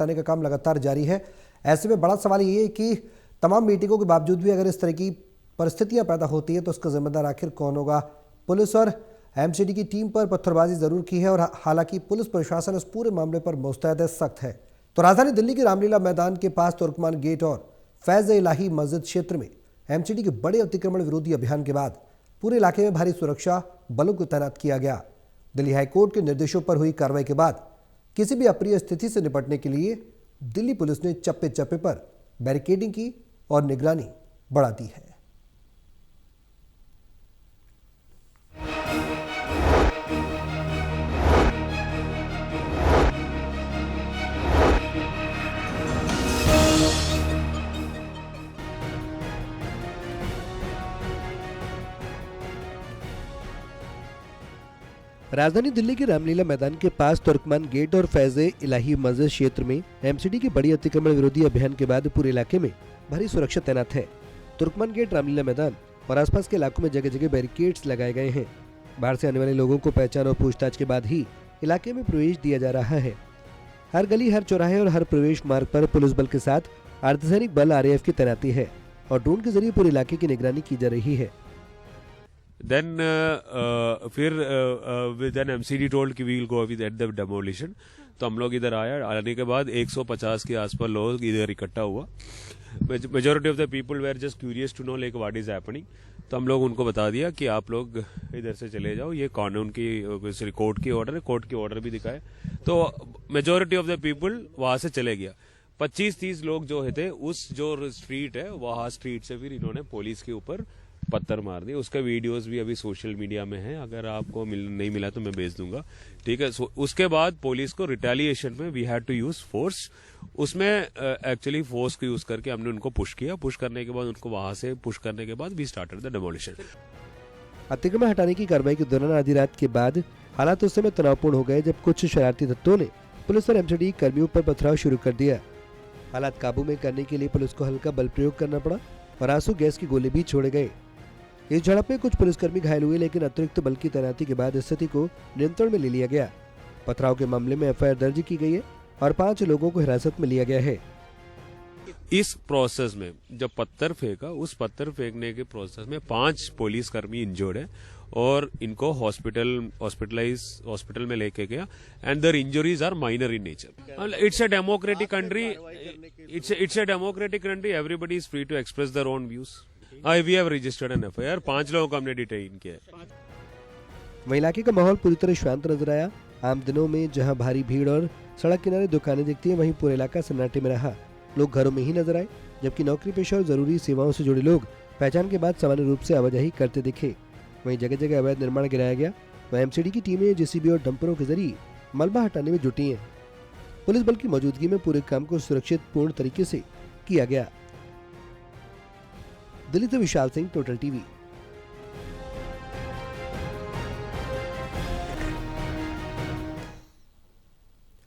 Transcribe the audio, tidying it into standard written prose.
हटाने का काम लगातार जारी है। ऐसे में बड़ा सवाल ये है कि तमाम मीटिंगों के बावजूद भी अगर इस तरह की परिस्थितियां पैदा होती है तो उसका जिम्मेदार आखिर कौन होगा। पुलिस और एमसीडी की टीम पर पत्थरबाजी जरूर की है और हालांकि पुलिस प्रशासन इस पूरे मामले पर मुस्तैद सख्त है। तो राजधानी दिल्ली के रामलीला मैदान के पास तुर्कमान गेट और फैज इलाही मस्जिद क्षेत्र में एमसीडी के बड़े अतिक्रमण विरोधी अभियान के बाद पूरे इलाके में भारी सुरक्षा बलों को तैनात किया गया। दिल्ली हाईकोर्ट के निर्देशों पर हुई कार्रवाई के बाद किसी भी अप्रिय स्थिति से निपटने के लिए दिल्ली पुलिस ने चप्पे चप्पे पर बैरिकेडिंग की और निगरानी बढ़ा दी है। राजधानी दिल्ली के रामलीला मैदान के पास तुर्कमान गेट और फैज इलाही मस्जिद क्षेत्र में एमसीडी के बड़ी अतिक्रमण विरोधी अभियान के बाद पूरे इलाके में भारी सुरक्षा तैनात है। तुर्कमान गेट, रामलीला मैदान और आसपास के इलाकों में जगह जगह बैरिकेड्स लगाए गए हैं। बाहर से आने वाले लोगों को पहचान और पूछताछ के बाद ही इलाके में प्रवेश दिया जा रहा है। हर गली, हर चौराहे और हर प्रवेश मार्ग पर पुलिस बल के साथ अर्धसैनिक बल RAF की तैनाती है और ड्रोन के जरिए पूरे इलाके की निगरानी की जा रही है। Then फिर then MCD told कि we'll go with at the demolition। तो हम लोग इधर आने के बाद 150 के आसपास लोग इधर इकट्ठा हुआ। Majority of the people were just curious to know like what is happening. तो हम लोग उनको बता दिया कि आप लोग इधर से चले जाओ, ये कानून की कोर्ट की ऑर्डर है, कोर्ट की ऑर्डर भी दिखाए। तो मेजोरिटी ऑफ द पीपल वहां से चले गया। 25-30 लोग जो थे उस जो स्ट्रीट है वहां स्ट्रीट से फिर इन्होंने पुलिस के ऊपर पत्थर मार दिए। उसका वीडियोस भी अभी सोशल मीडिया में है, अगर आपको नहीं मिला तो मैं भेज दूंगा, ठीक है। उसके बाद पुलिस को रिटेलिएशन में we had to use force. उसमें एक्चुअली फोर्स को यूज करके हमने उनको पुश किया। पुश करने के बाद उनको वहां से पुश करने के बाद वी स्टार्टेड द डेमोलिशन। अतिक्रमण हटाने की कार्रवाई के दौरान आधी रात के बाद हालात उस समय तनावपूर्ण हो गए जब कुछ शरारती तत्वों ने पुलिस और एमसीडी कर्मियों पर पथराव शुरू कर दिया। हालात काबू में करने के लिए पुलिस को हल्का बल प्रयोग करना पड़ा और आंसू गैस की गोले भी छोड़े गए। इस झड़प में कुछ पुलिसकर्मी घायल हुए, लेकिन अतिरिक्त बल की तैनाती के बाद स्थिति को नियंत्रण में ले लिया गया। पथराव के मामले में FIR दर्ज की गई है और 5 लोगों को हिरासत में लिया गया है। इस प्रोसेस में जब पत्थर फेंका, उस पत्थर फेंकने के प्रोसेस में 5 पुलिसकर्मी इंजर्ड है और इनको हॉस्पिटल में लेके गया and their injuries are minor in nature. It's a democratic country, it's a democratic country, everybody is free to express their own views. We have registered an FIR, 5 लोगों को हमने डिटेन किया है। वहीं इलाके का माहौल पूरी तरह शांत नजर आया। आम दिनों में जहां भारी भीड़ और सड़क किनारे दुकानें दिखती हैं, वहीं पूरा इलाका सन्नाटे में रहा। लोग घरों में ही नजर आए, जबकि नौकरी पेशा और जरूरी सेवाओं से जुड़े लोग पहचान के बाद सामान्य रूप से आवाजाही करते दिखे। वहीं जगह जगह अवैध निर्माण गिराया गया। वहीं एमसीडी की टीमें JCB और डंपरों के जरिए मलबा हटाने में जुटी हैं। पुलिस बल की मौजूदगी में पूरे काम को सुरक्षित पूर्ण तरीके से किया गया। दिल्ली से विशाल सिंह, टोटल TV।